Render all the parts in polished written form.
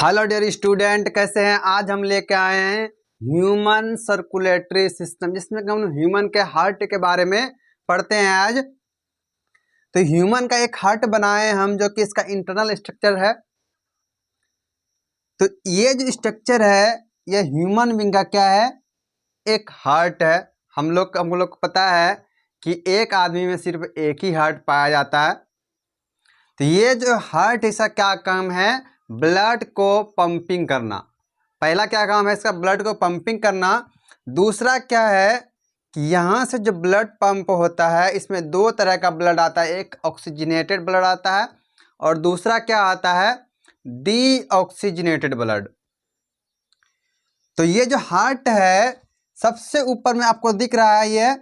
Hello dear student, कैसे हैं। आज हम लेके आए हैं ह्यूमन सर्कुलेटरी सिस्टम, जिसमें हम ह्यूमन के हार्ट के बारे में पढ़ते हैं आज। तो ह्यूमन का एक हार्ट बनाए हम, जो कि इसका इंटरनल स्ट्रक्चर है। तो ये जो स्ट्रक्चर है ये ह्यूमन बीइंग का क्या है, एक हार्ट है। हम लोग को पता है कि एक आदमी में सिर्फ एक ही हार्ट पाया जाता है। तो ये जो हार्ट, इसका क्या काम है, ब्लड को पंपिंग करना। पहला क्या काम है इसका, ब्लड को पंपिंग करना। दूसरा क्या है कि यहाँ से जो ब्लड पंप होता है, इसमें दो तरह का ब्लड आता है। एक ऑक्सीजनेटेड ब्लड आता है और दूसरा क्या आता है, डीऑक्सीजनेटेड ब्लड। तो ये जो हार्ट है, सबसे ऊपर में आपको दिख रहा है ये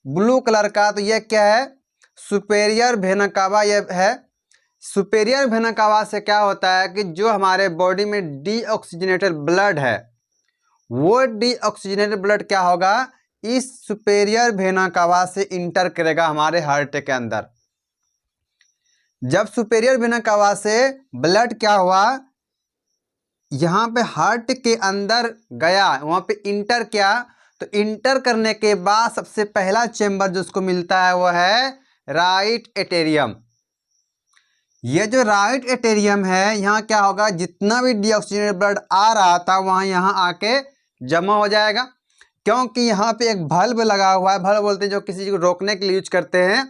ब्लू कलर का, तो ये क्या है, सुपेरियर वेना कावा ये है। सुपेरियर वेना कावा से क्या होता है कि जो हमारे बॉडी में डीऑक्सीजनेटेड ब्लड है, वो डीऑक्सीजनेटेड ब्लड क्या होगा, इस सुपेरियर वेना कावा से इंटर करेगा हमारे हार्ट के अंदर। जब सुपेरियर वेना कावा से ब्लड क्या हुआ, यहाँ पे हार्ट के अंदर गया, वहाँ पे इंटर किया, तो इंटर करने के बाद सबसे पहला चेंबर जो उसको मिलता है वो है राइट एटेरियम। ये जो राइट एटेरियम है, यहाँ क्या होगा, जितना भी डीऑक्सीजनेटेड ब्लड आ रहा था वहाँ यहाँ आके जमा हो जाएगा। क्योंकि यहाँ पे एक बल्ब लगा हुआ है, बल्ब बोलते हैं जो किसी चीज़ को रोकने के लिए यूज करते हैं,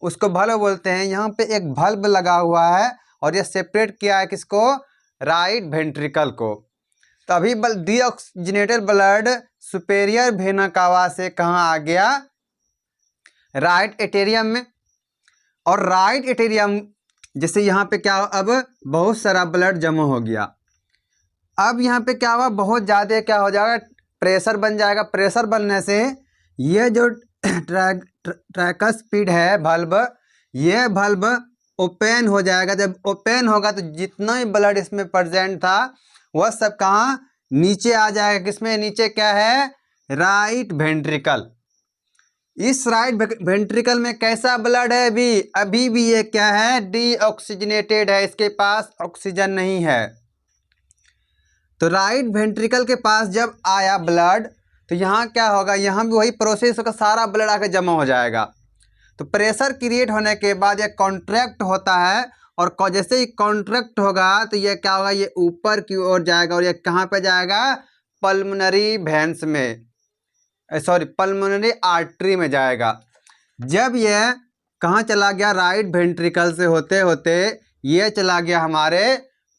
उसको बल्ब बोलते हैं। यहाँ पे एक बल्ब लगा हुआ है और ये सेपरेट किया है किसको, राइट वेंट्रिकल को। तो अभी डीऑक्सीजनेटेड ब्लड सुपेरियर वेना कावा से कहाँ आ गया, राइट एटेरियम में। और राइट एटेरियम जैसे यहाँ पे क्या, अब बहुत सारा ब्लड जमा हो गया। अब यहाँ पे क्या हुआ, बहुत ज़्यादा क्या हो जाएगा, प्रेशर बन जाएगा। प्रेशर बनने से ये जो ट्रैकर स्पीड है बल्ब, ये बल्ब ओपन हो जाएगा। जब ओपन होगा तो जितना भी ब्लड इसमें प्रेजेंट था वह सब कहाँ, नीचे आ जाएगा। किसमें नीचे, क्या है, राइट वेंट्रिकल। इस राइट वेंट्रिकल में कैसा ब्लड है, अभी भी ये क्या है, डीऑक्सीजनेटेड है, इसके पास ऑक्सीजन नहीं है। तो राइट वेंट्रिकल के पास जब आया ब्लड, तो यहाँ क्या होगा, यहाँ भी वही प्रोसेस होगा, सारा ब्लड आके जमा हो जाएगा। तो प्रेशर क्रिएट होने के बाद ये कॉन्ट्रैक्ट होता है, और जैसे ही कॉन्ट्रैक्ट होगा तो ये क्या होगा, ये ऊपर की ओर जाएगा। और ये कहाँ पे जाएगा, पल्मोनरी वेन्स में, सॉरी पल्मोनरी आर्टरी में जाएगा। जब ये कहाँ चला गया, राइट वेंट्रिकल से होते होते ये चला गया हमारे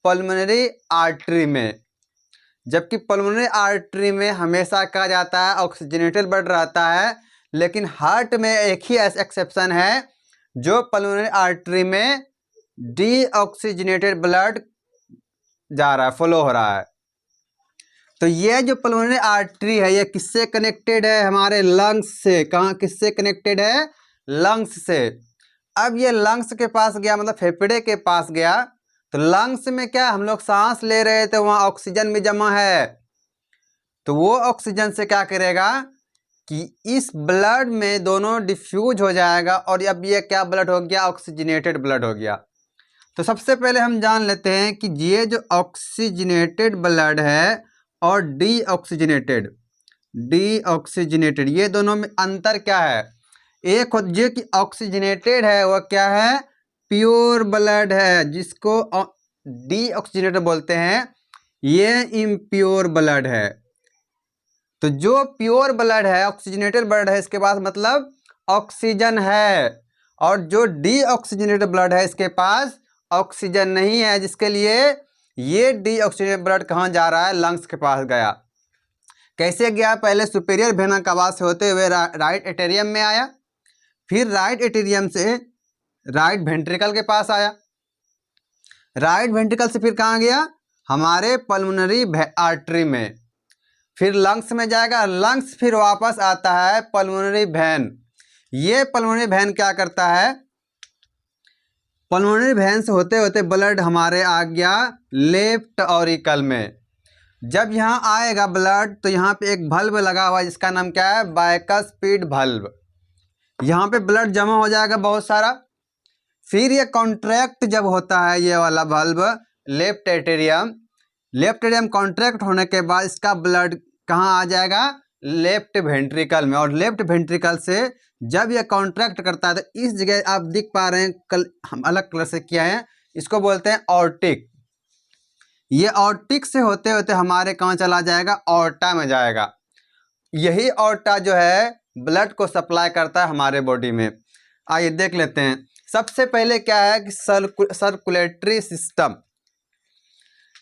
पल्मोनरी आर्टरी में। जबकि पल्मोनरी आर्टरी में हमेशा कहा जाता है ऑक्सीजनेटेड ब्लड रहता है, लेकिन हार्ट में एक ही एक्सेप्शन है, जो पल्मोनरी आर्टरी में डीऑक्सीजनेटेड ब्लड जा रहा है, फ्लो हो रहा है। तो ये जो पल्मोनरी आर्टरी है, ये किससे कनेक्टेड है, हमारे लंग्स से। कहाँ, किससे कनेक्टेड है, लंग्स से। अब ये लंग्स के पास गया, मतलब फेफड़े के पास गया, तो लंग्स में क्या, हम लोग सांस ले रहे थे, वहाँ ऑक्सीजन भी जमा है। तो वो ऑक्सीजन से क्या करेगा कि इस ब्लड में दोनों डिफ्यूज हो जाएगा, और अब ये क्या ब्लड हो गया, ऑक्सीजनेटेड ब्लड हो गया। तो सबसे पहले हम जान लेते हैं कि ये जो ऑक्सीजनेटेड ब्लड है और डीऑक्सीजनेटेड ये दोनों में अंतर क्या है। एक जो कि ऑक्सीजनेटेड है वह क्या है, प्योर ब्लड है, जिसको डीऑक्सीजनेटेड बोलते हैं। ये इम्प्योर ब्लड है। तो जो प्योर ब्लड है, ऑक्सीजनेटेड ब्लड है, इसके पास मतलब ऑक्सीजन है। और जो डीऑक्सीजनेटेड ब्लड है, इसके पास ऑक्सीजन नहीं है, जिसके लिए ये डीऑक्सीजनेटेड ब्लड कहाँ जा रहा है, लंग्स के पास गया। कैसे गया, पहले सुपेरियर वेना कावा से होते हुए राइट एटेरियम में आया, फिर राइट एटेरियम से राइट वेंट्रिकल के पास आया, राइट वेंट्रिकल से फिर कहाँ गया, हमारे पल्मोनरी आर्टरी में, फिर लंग्स में जाएगा, लंग्स फिर वापस आता है पल्मोनरी वेन। ये पल्मोनरी वेन क्या करता है, पल्मोनरी वेन से होते होते ब्लड हमारे आ गया लेफ्ट ऑरिकल में। जब यहाँ आएगा ब्लड, तो यहाँ पे एक बल्ब लगा हुआ है, जिसका नाम क्या है, बाइस्पिड बल्ब। यहाँ पे ब्लड जमा हो जाएगा बहुत सारा। फिर ये कॉन्ट्रैक्ट जब होता है, ये वाला bulb left atrium, left atrium contract होने के बाद इसका ब्लड कहाँ आ जाएगा, लेफ्ट वेंट्रिकल में, और लेफ्ट वेंट्रिकल से जब यह कॉन्ट्रैक्ट करता है तो इस जगह आप दिख पा रहे हैं, हम अलग कलर से किया है, इसको बोलते हैं ऑर्टिक। ये ऑर्टिक से होते होते हमारे कहाँ चला जाएगा, ऑर्टा में जाएगा। यही ऑर्टा जो है ब्लड को सप्लाई करता है हमारे बॉडी में। आइए देख लेते हैं। सबसे पहले क्या है कि सर्कुलेटरी सिस्टम।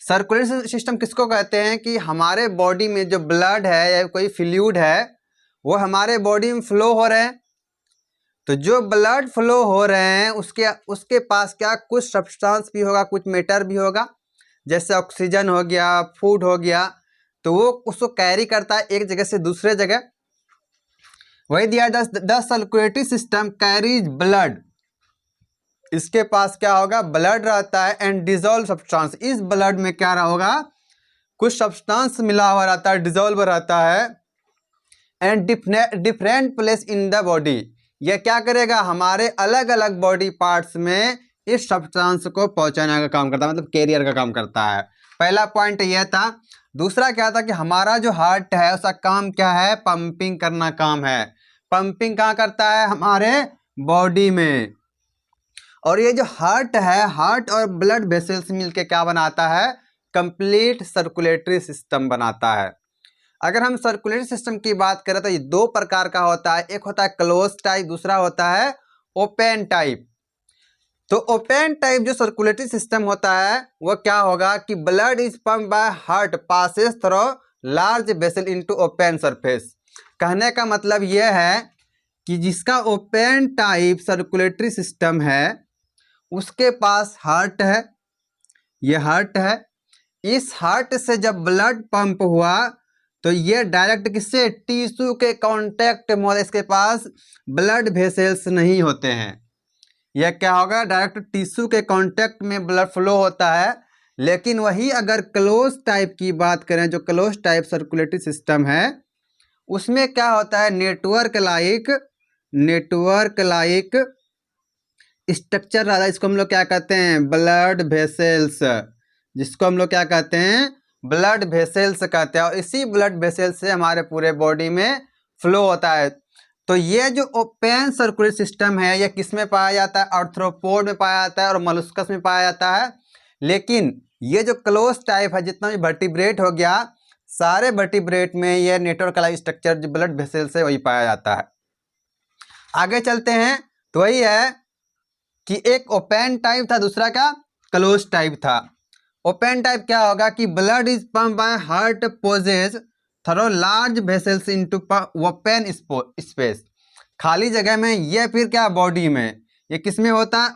सर्कुलेटरी सिस्टम किसको कहते हैं कि हमारे बॉडी में जो ब्लड है या कोई फ्लूइड है वो हमारे बॉडी में फ्लो हो रहे हैं। तो जो ब्लड फ्लो हो रहे हैं उसके पास क्या, कुछ सब्सटेंस भी होगा, कुछ मैटर भी होगा, जैसे ऑक्सीजन हो गया, फूड हो गया, तो वो उसको कैरी करता है एक जगह से दूसरे जगह। वही दिया the circulatory system carries blood. इसके पास क्या होगा, ब्लड रहता है एंड डिजोल्व सब्सटेंस। इस ब्लड में क्या होगा, कुछ सब्सटेंस मिला हुआ रहता है, डिजोल्व रहता है। And different place in the body, यह क्या करेगा, हमारे अलग अलग बॉडी पार्ट्स में इस सब्सटेंस को पहुंचाने का काम करता है, मतलब कैरियर का काम करता है। पहला पॉइंट यह था। दूसरा क्या था कि हमारा जो हार्ट है उसका काम क्या है, पंपिंग करना काम है। पंपिंग कहाँ करता है, हमारे बॉडी में। और ये जो हार्ट है, हार्ट और ब्लड वेसल्स मिलके क्या बनाता है, कंप्लीट सर्कुलेटरी सिस्टम बनाता है। अगर हम सर्कुलेटरी सिस्टम की बात करें तो ये दो प्रकार का होता है, एक होता है क्लोज टाइप, दूसरा होता है ओपन टाइप। तो ओपन टाइप जो सर्कुलेटरी सिस्टम होता है वो क्या होगा कि blood is pump by heart passes through large vessel into open surface. कहने का मतलब यह है कि जिसका ओपन टाइप सर्कुलेटरी सिस्टम है उसके पास हार्ट है, ये हार्ट है। इस हार्ट से जब ब्लड पंप हुआ तो ये डायरेक्ट किससे, टिश्यू के कांटेक्ट में, इसके पास ब्लड वेसल्स नहीं होते हैं। यह क्या होगा, डायरेक्ट टिश्यू के कांटेक्ट में ब्लड फ्लो होता है। लेकिन वही अगर क्लोज टाइप की बात करें, जो क्लोज टाइप सर्कुलेटरी सिस्टम है उसमें क्या होता है, नेटवर्क लाइक स्ट्रक्चर रहा है। इसको हम लोग क्या कहते हैं, ब्लड वेसल्स, जिसको हम लोग क्या कहते हैं, ब्लड वेसल्स कहते हैं। और इसी ब्लड वेसल्स से हमारे पूरे बॉडी में फ्लो होता है। तो ये जो ओपन सर्कुलेटरी सिस्टम है ये किस में पाया जाता है, आर्थ्रोपोड में पाया जाता है और मोलस्कस में पाया जाता है। लेकिन ये जो क्लोज टाइप है, जितना भी वर्टिब्रेट हो गया, सारे वर्टिब्रेट में ये नेटवर्क लाइक स्ट्रक्चर जो ब्लड वेसल्स है वही पाया जाता है। आगे चलते हैं तो वही है कि एक ओपन टाइप था, दूसरा का क्लोज टाइप था। ओपन टाइप क्या होगा कि blood is pump by heart passes through large vessels into open space. खाली जगह में, ये फिर क्या बॉडी में, ये किस में होता है,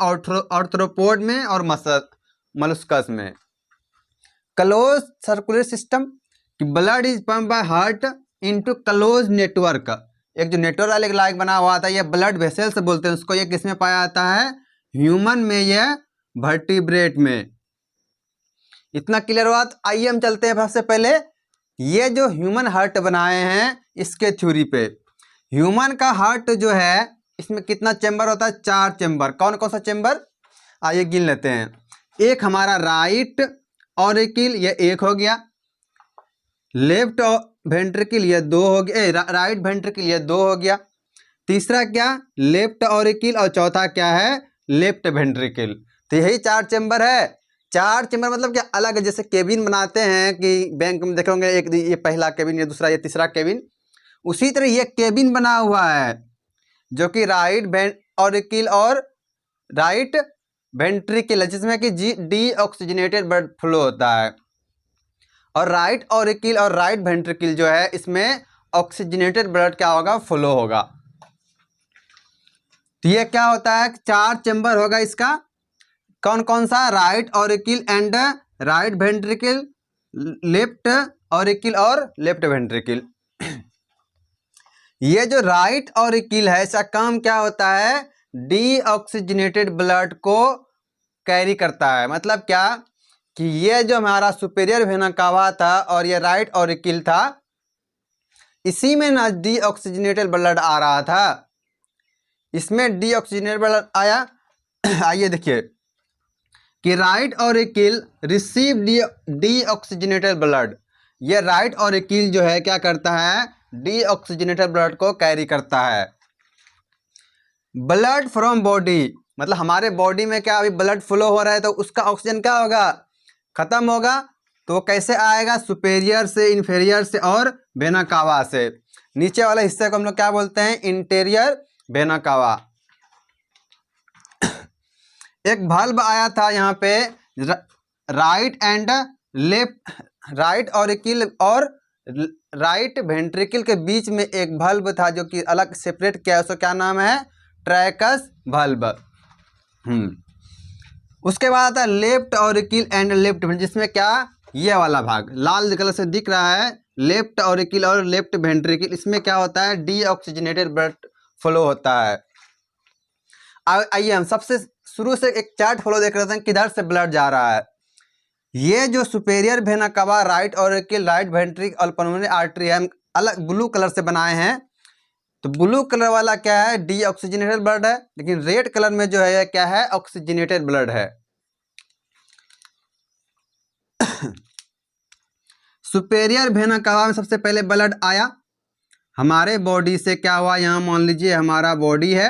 आर्थ्रोपोड में और मोलस्कस में। क्लोज सर्कुलर सिस्टम कि blood is pump by heart into close network. एक जो नेटवर्क लाइक बना हुआ था, ये ब्लड वेसल्स बोलते हैं उसको। ये किस में पाया जाता है, ह्यूमन में, यह वर्टिब्रेट में। इतना क्लियर हुआ। आइए हम चलते हैं सबसे पहले ये जो ह्यूमन हार्ट बनाए हैं इसके थ्योरी पे। ह्यूमन का हार्ट जो है इसमें कितना चेंबर होता है, 4 चेंबर। कौन कौन सा चेंबर, आइए गिन लेते हैं। एक हमारा राइट ऑरिकिल, ये एक हो गया। लेफ्ट वेंट्रिकल, ये 2 हो गया। राइट वेंट्रिकल, ये 2 हो गया। तीसरा क्या, लेफ्ट ऑरिकिल, और चौथा क्या है, लेफ्ट वेंट्रिकल। तो यही 4 चेंबर है। 4 चेंबर मतलब क्या, अलग, जैसे केबिन बनाते हैं कि बैंक में देखे होंगे, एक ये पहला केबिन, ये दूसरा, ये तीसरा केबिन। उसी तरह ये केबिन बना हुआ है जो कि राइट ऑरिकिल और राइट वेंट्रिकल है, जिसमें कि डी ऑक्सीजनेटेड ब्लड फ्लो होता है। और राइट ऑरिकिल और राइट वेंट्रिकल जो है इसमें ऑक्सीजनेटेड ब्लड क्या होगा, फ्लो होगा। तो ये क्या होता है, 4 चेंबर होगा इसका। कौन कौन सा, right auricle and right ventricle, left auricle और लेफ्ट वेंट्रिकल। ये जो राइट ऑरिकिल है इसका काम क्या होता है, डीऑक्सीजनेटेड ब्लड को कैरी करता है। मतलब क्या कि ये जो हमारा सुपीरियर वेना कावा था और ये राइट ऑरिकिल था, इसी में ना डीऑक्सीजनेटेड ब्लड आ रहा था। इसमें डीऑक्सीजनेटेड ब्लड आया। आइए देखिए, कि right auricle receive deoxygenated blood. ये राइट ऑरिकिल जो है क्या करता है, डीऑक्सीजनेटेड ब्लड को कैरी करता है। ब्लड फ्रॉम बॉडी, मतलब हमारे बॉडी में क्या अभी ब्लड फ्लो हो रहा है तो उसका ऑक्सीजन क्या होगा, खत्म होगा। तो वो कैसे आएगा, सुपेरियर से, इन्फेरियर से और वेना कावा से। नीचे वाले हिस्से को हम लोग क्या बोलते हैं, इंटीरियर वेना कावा। एक बल्ब आया था यहाँ पे, right and left, right auricle और राइट वेंट्रिकल के बीच में एक बल्ब था जो कि अलग सेपरेट किया, उसका क्या नाम है, ट्रैकस बल्ब। उसके बाद आता है लेफ्ट ऑरिकिल एंड लेफ्ट, जिसमें क्या, ये वाला भाग लाल कलर से दिख रहा है, लेफ्ट ऑरिकिल और लेफ्ट वेंट्रिकल, इसमें क्या होता है, डीऑक्सीजनेटेड ब्लड फ्लो होता है। आइए हम सबसे शुरू से एक चार्ट फ्लो देख रहे हैं, किधर से ब्लड जा रहा है। ये जो superior vena cava, right auricle, right ventricle और पल्मोनरी आर्टरी है, अलग ब्लू कलर से बनाए हैं। तो ब्लू कलर वाला क्या है, डीऑक्सीजनेटेड ब्लड है, लेकिन रेड कलर में जो है क्या है, ऑक्सीजनेटेड ब्लड है। सुपेरियर वेना कावा में सबसे पहले ब्लड आया हमारे बॉडी से, क्या हुआ, यहाँ मान लीजिए हमारा बॉडी है,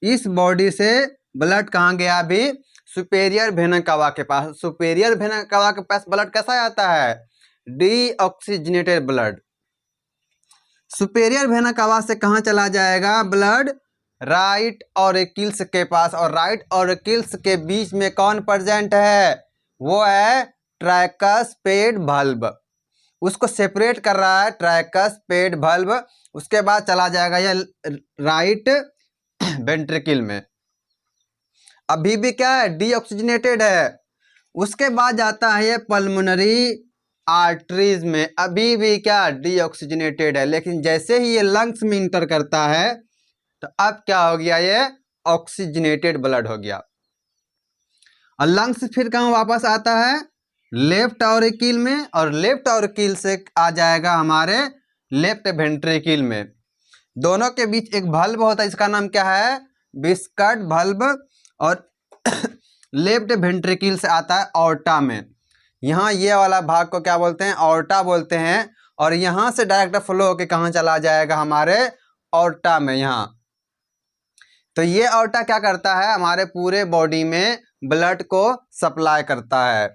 इस बॉडी से ब्लड कहाँ गया, अभी सुपेरियर वेना कावा के पास। सुपेरियर वेना कावा के पास ब्लड कैसा आता है, डीऑक्सीजनेटेड ब्लड। सुपेरियर वेना कावा से कहाँ चला जाएगा ब्लड, राइट ऑरिकिल्स के पास, और राइट ऑरिकिल्स के बीच में कौन प्रेजेंट है, वो है ट्रैकस पेड बल्ब, उसको सेपरेट कर रहा है ट्रैकस पेड बल्ब। उसके बाद चला जाएगा ये राइट वेंट्रिकल में, अभी भी क्या है, डीऑक्सीजनेटेड है। उसके बाद जाता है ये पल्मोनरी आर्टरीज में, अभी भी क्या, डीऑक्सीजनेटेड है, लेकिन जैसे ही ये लंग्स में इंटर करता है तो अब क्या हो गया, ये ऑक्सीजनेटेड ब्लड हो गया। और लंग्स फिर कहाँ वापस आता है, लेफ्ट ऑरिकिल में, और लेफ्ट ऑरिकिल से आ जाएगा हमारे लेफ्ट वेंट्रिकल में। दोनों के बीच एक बल्ब होता है, इसका नाम क्या है, बिस्कट बल्ब, और लेफ्ट वेंट्रिकल से आता है ऑर्टा में। यहाँ ये वाला भाग को क्या बोलते हैं, ऑर्टा बोलते हैं, और यहाँ से डायरेक्ट फ्लो होके कहाँ चला जाएगा, हमारे ऑर्टा में यहाँ। तो ये ऑर्टा क्या करता है, हमारे पूरे बॉडी में ब्लड को सप्लाई करता है।